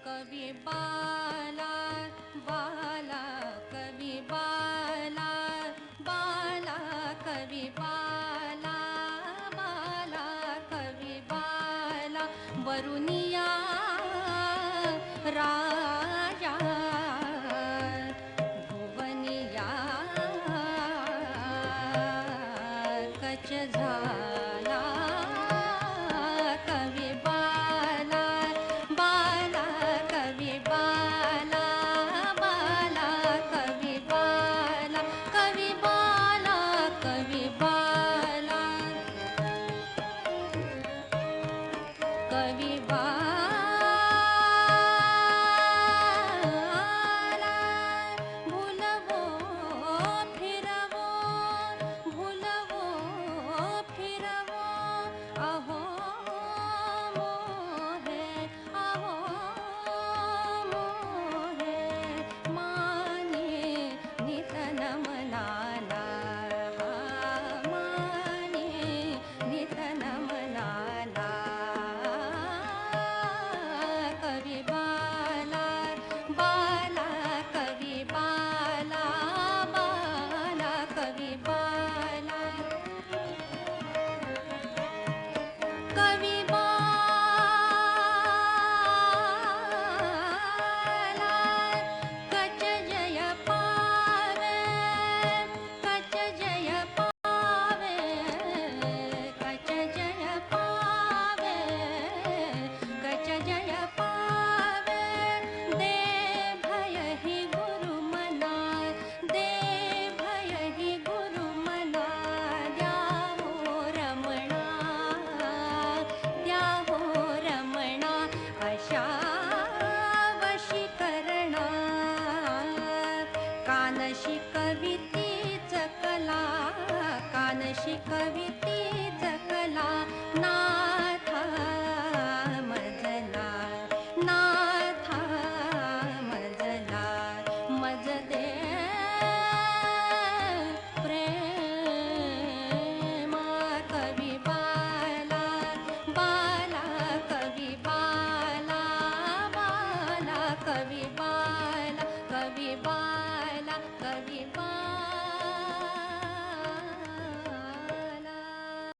कवी बाला बाला कवी बाला बाला कवी बाला बाला कवी बाला वरुनिया राजा भुवनिया कच झाला कवी बाला बाला कवी बाला बाला कवी बाला कवी बाला कवी बाला कवी बाला भुलवो फिरवो भुलवो फिरवो अहो मोहे अहो मोहे माने नितन मनाला माने नितन मनाला कवी बाला बाला कवी बाला बाला कवी बाला कवी बाला कच जय पावे कच जय पावे कच जय पावे कच जय पावे दे भय ही गुरु मना दे भय ही गुरु मना द्या हो रमणा द्या हो रमणा अशा वशीकरणा कानशी कवितीच कला कानशी कवितीच कला ना